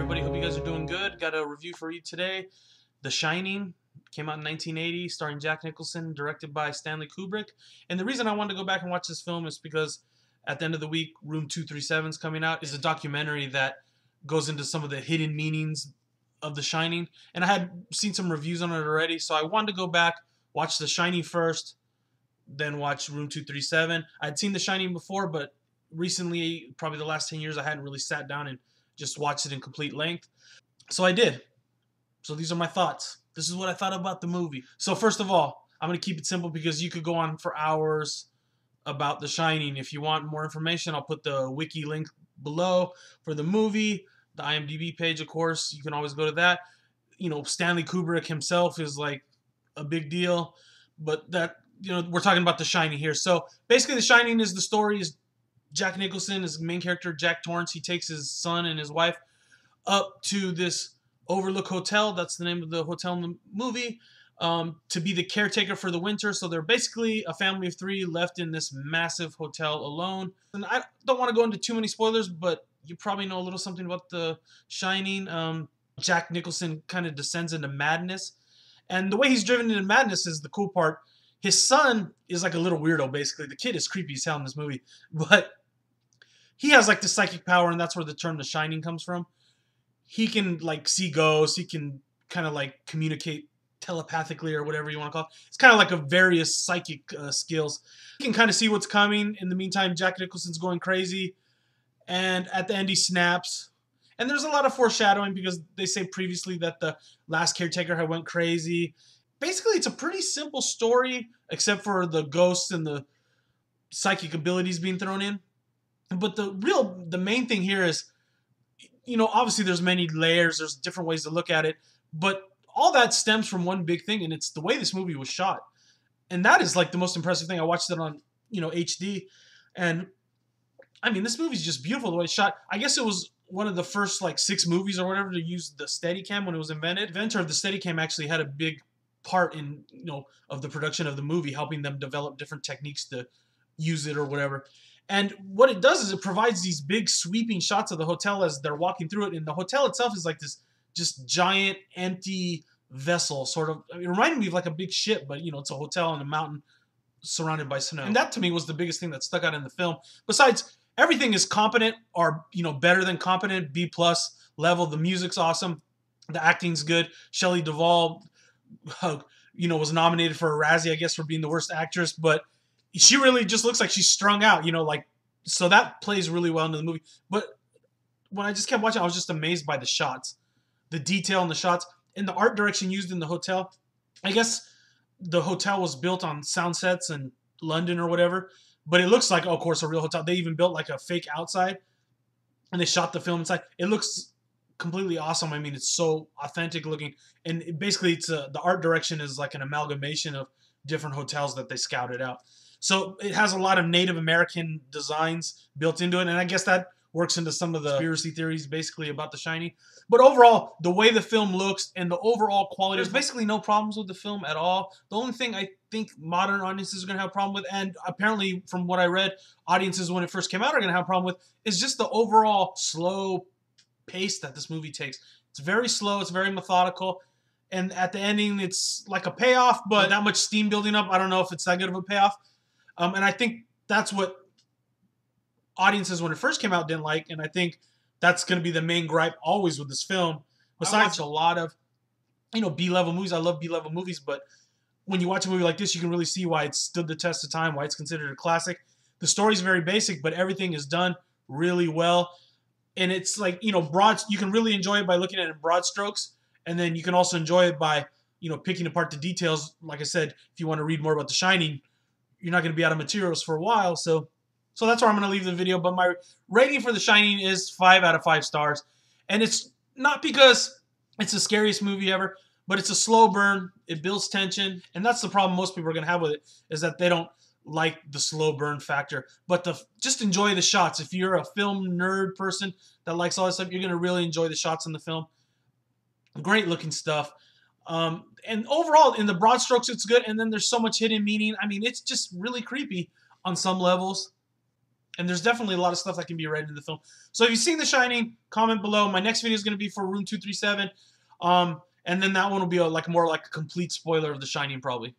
everybody? Hope you guys are doing good. Got a review for you today. The Shining came out in 1980, starring Jack Nicholson, directed by Stanley Kubrick. And the reason I wanted to go back and watch this film is because at the end of the week, Room 237 is coming out. It's a documentary that goes into some of the hidden meanings of The Shining. And I had seen some reviews on it already, so I wanted to go back, watch The Shining first, then watch Room 237. I'd seen The Shining before, but recently, probably the last 10 years, I hadn't really sat down and just watched it in complete length. So I did. So these are my thoughts. This is what I thought about the movie. So first of all, I'm going to keep it simple because you could go on for hours about The Shining. If you want more information, I'll put the wiki link below for the movie, the IMDb page, of course. You can always go to that. You know, Stanley Kubrick himself is like a big deal, but that, you know, we're talking about The Shining here. So basically, The Shining is the story is Jack Nicholson is the main character, Jack Torrance. He takes his son and his wife up to this Overlook Hotel. That's the name of the hotel in the movie. To be the caretaker for the winter. So they're basically a family of three left in this massive hotel alone. And I don't want to go into too many spoilers, but you probably know a little something about The Shining. Jack Nicholson kind of descends into madness. And the way he's driven into madness is the cool part. His son is like a little weirdo, basically. The kid is creepy as hell in this movie. But he has like the psychic power, and that's where the term The Shining comes from. He can like see ghosts. He can kind of like communicate telepathically or whatever you want to call it. It's kind of like a various psychic skills. He can kind of see what's coming. In the meantime, Jack Nicholson's going crazy. And at the end, he snaps. And there's a lot of foreshadowing because they say previously that the last caretaker had went crazy. Basically, it's a pretty simple story, except for the ghosts and the psychic abilities being thrown in. But the main thing here is, you know, obviously there's many layers, there's different ways to look at it, but all that stems from one big thing, and it's the way this movie was shot. And that is like the most impressive thing. I watched it on, you know, HD, and I mean, this movie's just beautiful the way it's shot. I guess it was one of the first like 6 movies or whatever to use the Steadicam when it was invented. The inventor of the Steadicam actually had a big part in, you know, of the production of the movie, helping them develop different techniques to use it or whatever. And what it does is it provides these big sweeping shots of the hotel as they're walking through it. And the hotel itself is like this just giant empty vessel, sort of. It reminded me of like a big ship, but, you know, it's a hotel on a mountain surrounded by snow. And that to me was the biggest thing that stuck out in the film. Besides, everything is competent or, you know, better than competent, B+ level. The music's awesome. The acting's good. Shelley Duvall, you know, was nominated for a Razzie, I guess, for being the worst actress, but she really just looks like she's strung out, you know, like, so that plays really well into the movie. But when I just kept watching, I was just amazed by the shots, the detail in the shots, and the art direction used in the hotel. I guess the hotel was built on sound sets in London or whatever, but it looks like, oh, of course, a real hotel. They even built like a fake outside, and they shot the film inside. It looks completely awesome. I mean, it's so authentic looking, and basically, it's the art direction is like an amalgamation of different hotels that they scouted out. So it has a lot of Native American designs built into it, and I guess that works into some of the conspiracy theories basically about The Shining. But overall, the way the film looks and the overall quality, there's basically no problems with the film at all. The only thing I think modern audiences are going to have a problem with, and apparently from what I read, audiences when it first came out are going to have a problem with, is just the overall slow pace that this movie takes. It's very slow, it's very methodical, and at the ending, it's like a payoff, but that much steam building up, I don't know if it's that good of a payoff. And I think that's what audiences when it first came out didn't like, and I think that's going to be the main gripe always with this film. Besides a lot of, you know, B-level movies. I love B-level movies, but when you watch a movie like this, you can really see why it stood the test of time, why it's considered a classic. The story's very basic, but everything is done really well. And it's like, you know, you can really enjoy it by looking at it in broad strokes, and then you can also enjoy it by, you know, picking apart the details. Like I said, if you want to read more about The Shining, you're not going to be out of materials for a while, so that's where I'm going to leave the video. But my rating for The Shining is 5 out of 5 stars. And it's not because it's the scariest movie ever, but it's a slow burn. It builds tension. And that's the problem most people are going to have with it, is that they don't like the slow burn factor. But just enjoy the shots. If you're a film nerd person that likes all this stuff, you're going to really enjoy the shots in the film. Great looking stuff. And overall, in the broad strokes, it's good. And then there's so much hidden meaning. I mean, it's just really creepy on some levels. And there's definitely a lot of stuff that can be read in the film. So if you've seen The Shining, comment below. My next video is going to be for Room 237. And then that one will be like more like a complete spoiler of The Shining, probably.